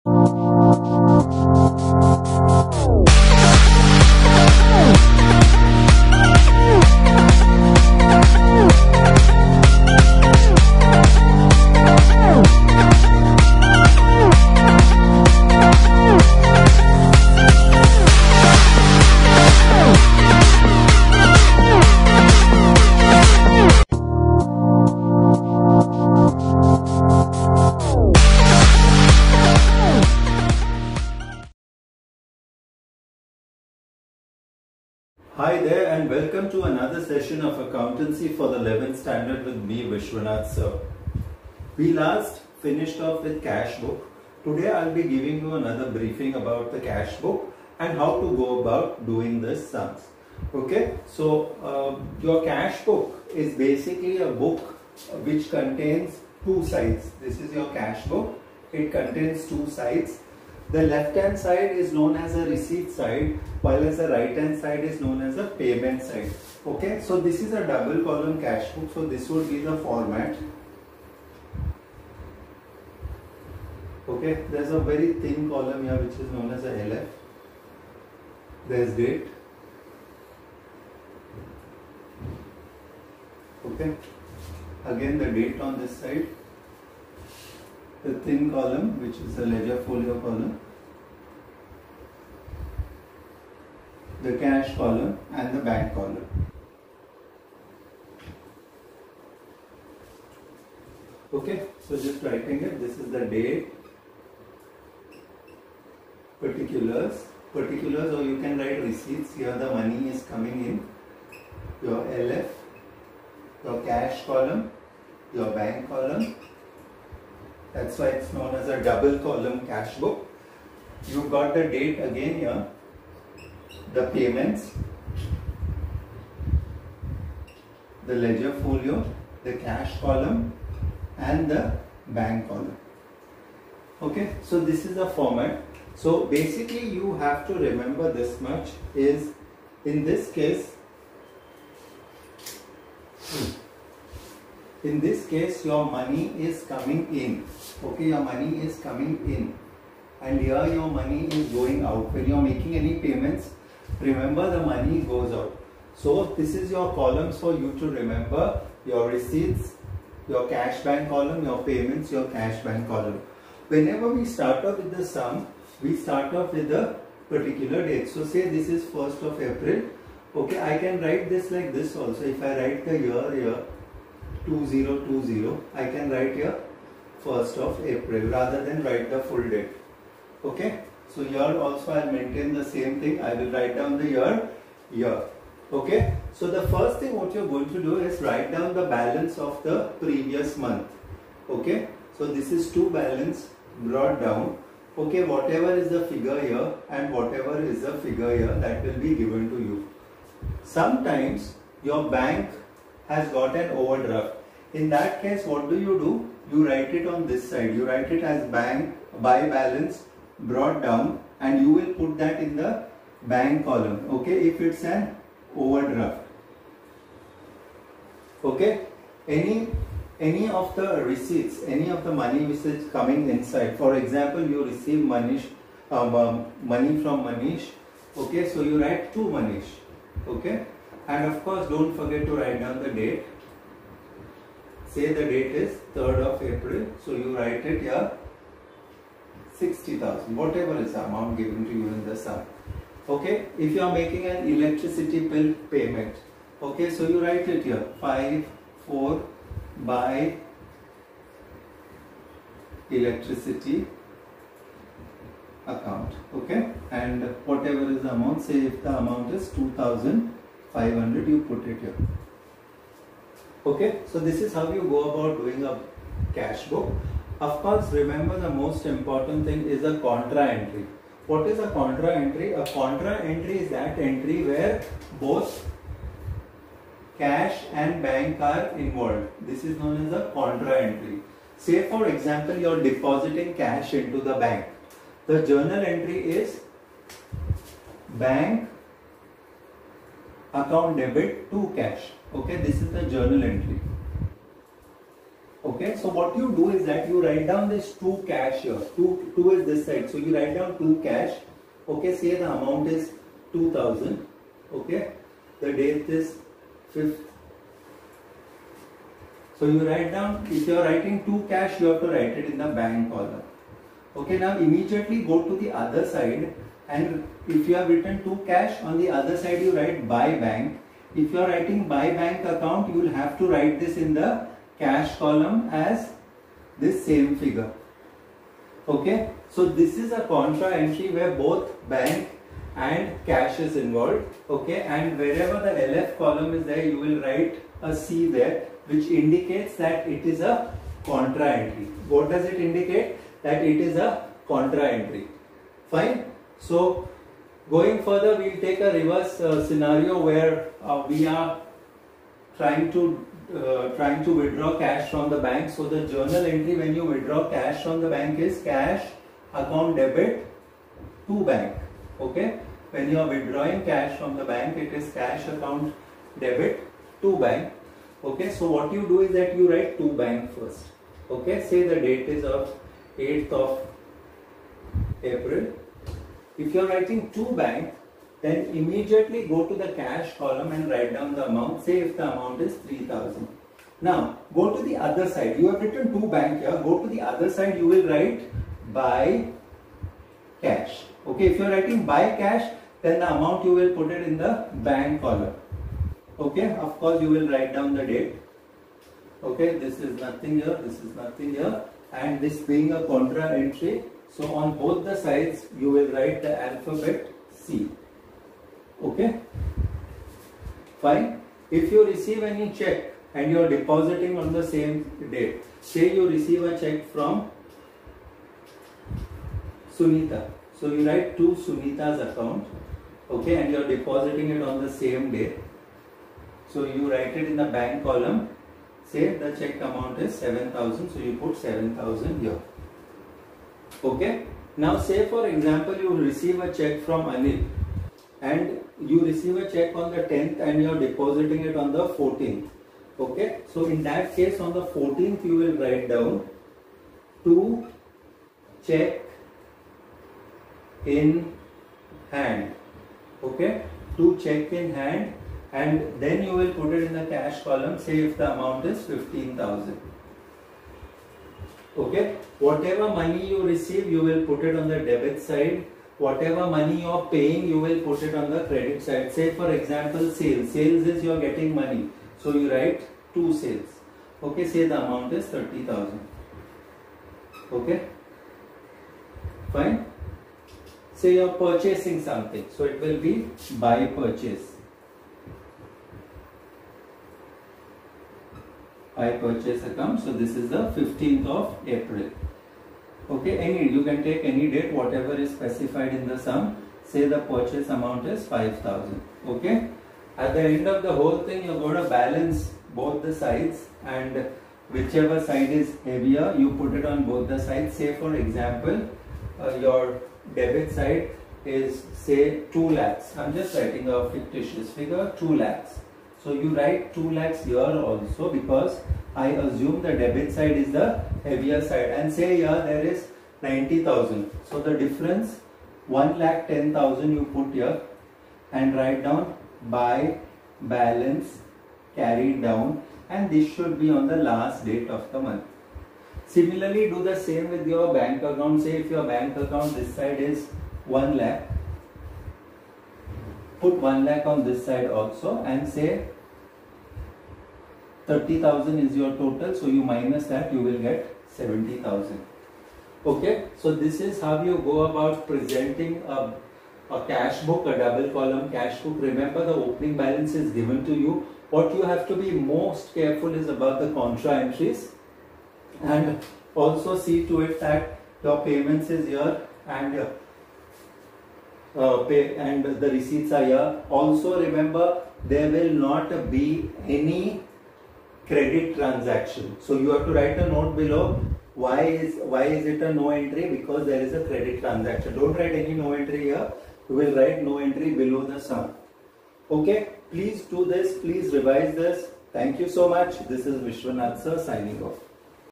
Hi there and welcome to another session of Accountancy for the 11th Standard with me, Vishwanath sir. We last finished off with cash book. Today I'll be giving you another briefing about the cash book and how to go about doing this sums. Okay, so your cash book is basically a book which contains two sides. This is your cash book. It contains two sides. The left hand side is known as a receipt side, while as the right hand side is known as a payment side. Okay, so this is a double column cash book, so this would be the format. Okay, there's a very thin column here which is known as a LF. There's date. Okay, again the date on this side. The thin column which is the ledger folio column, the cash column and the bank column. Okay, so just writing it, this is the date, particulars, or you can write receipts. Here the money is coming in, your LF, your cash column, your bank column. That's why it's known as a double column cash book. You've got the date again here, the payments, the ledger folio, the cash column and the bank column. Okay, so this is the format. So basically you have to remember this much is, in this case your money is coming in. Okay, your money is coming in and here your money is going out. When you are making any payments, remember the money goes out. So this is your columns for you to remember: your receipts, your cash bank column, your payments, your cash bank column. Whenever we start off with the sum, we start off with a particular date. So say this is 1st of April. Okay, I can write this like this also. If I write the year here 2020, I can write here 1st of April rather than write the full date. Okay, so here also I will maintain the same thing. I will write down the year. Okay, so the first thing what you're going to do is write down the balance of the previous month. Okay, so this is to balance brought down. Okay, whatever is the figure here and whatever is the figure here, that will be given to you. Sometimes your bank has got an overdraft. In that case, what do? You write it on this side. You write it as bank by balance brought down and you will put that in the bank column. Okay, if it's an overdraft. Okay, any of the receipts, any of the money which is coming inside. For example, you receive money from Manish. Okay, so you write to Manish. Okay, and of course don't forget to write down the date. Say the date is 3rd of April, so you write it here 60,000, whatever is the amount given to you in the sum. Okay, if you are making an electricity bill payment, okay, so you write it here 5/4 by electricity account. Okay, and whatever is the amount, say if the amount is 2,500, you put it here. Okay, so this is how you go about doing a cash book. Of course, remember the most important thing is a contra entry. What is a contra entry? A contra entry is that entry where both cash and bank are involved. This is known as a contra entry. Say for example, you are depositing cash into the bank. The journal entry is bank account debit to cash. Okay, this is the journal entry. Okay, so what you do is that you write down this 2 cash here. 2 is this side. So you write down 2 cash. Okay, say the amount is 2000. Okay, the date is 5th. So you write down, if you are writing 2 cash, you have to write it in the bank column. Okay, now immediately go to the other side, and if you have written 2 cash, on the other side you write by bank. If you are writing by bank account, you will have to write this in the cash column as this same figure. Okay, so this is a contra entry where both bank and cash is involved. Okay, and wherever the LF column is there, you will write a C there, which indicates that it is a contra entry. What does it indicate? That it is a contra entry. Fine. So going further, we'll take a reverse scenario where we are trying to withdraw cash from the bank. So the journal entry when you withdraw cash from the bank is cash account debit to bank. Okay, when you are withdrawing cash from the bank, it is cash account debit to bank. Okay, so what you do is that you write to bank first. Okay, say the date is of 8th of April. If you are writing to bank, then immediately go to the cash column and write down the amount. Say if the amount is 3000. Now go to the other side. You have written to bank here. Go to the other side. You will write by cash. Okay, if you are writing by cash, then the amount you will put it in the bank column. Okay, of course you will write down the date. Okay, this is nothing here. This is nothing here. And this being a contra entry, so on both the sides you will write the alphabet C. Okay, fine. If you receive any check and you are depositing on the same date, say you receive a check from Sunita, so you write to Sunita's account. Okay, and you are depositing it on the same day, so you write it in the bank column. Say the check amount is 7000, so you put 7000 here. Okay, now say for example you receive a check from Anil, and you receive a check on the 10th and you are depositing it on the 14th. Okay, so in that case on the 14th you will write down to check in hand. Okay, to check in hand, and then you will put it in the cash column. Say if the amount is 15,000. Okay, whatever money you receive, you will put it on the debit side. Whatever money you are paying, you will put it on the credit side. Say for example sales. Sales is you are getting money, so you write to sales. Okay, say the amount is 30,000. Okay, fine. Say you are purchasing something, so it will be by purchase. By purchase account. So this is the 15th of April. Okay, you can take any date, whatever is specified in the sum. Say the purchase amount is 5,000. Okay, at the end of the whole thing, you're going to balance both the sides, and whichever side is heavier, you put it on both the sides. Say for example, your debit side is say 2 lakhs. I'm just writing a fictitious figure, 2 lakhs. So you write 2 lakhs here also, because I assume the debit side is the heavier side, and say here there is 90,000. So the difference 1,10,000 you put here and write down by balance carried down, and this should be on the last date of the month. Similarly, do the same with your bank account. Say if your bank account this side is 1 lakh, put 1 lakh on this side also, and say 30,000 is your total, so you minus that, you will get 70,000. Okay, so this is how you go about presenting a cash book, a double column cash book. Remember, the opening balance is given to you. What you have to be most careful is about the contra entries, and also see to it that your payments is here and the receipts are here. Also remember, there will not be any credit transaction, so you have to write a note below. Why is it a no entry? Because there is a credit transaction. Don't write any no entry here. You will write no entry below the sum. Okay, please do this, please revise this. Thank you so much. This is Vishwanath sir signing off.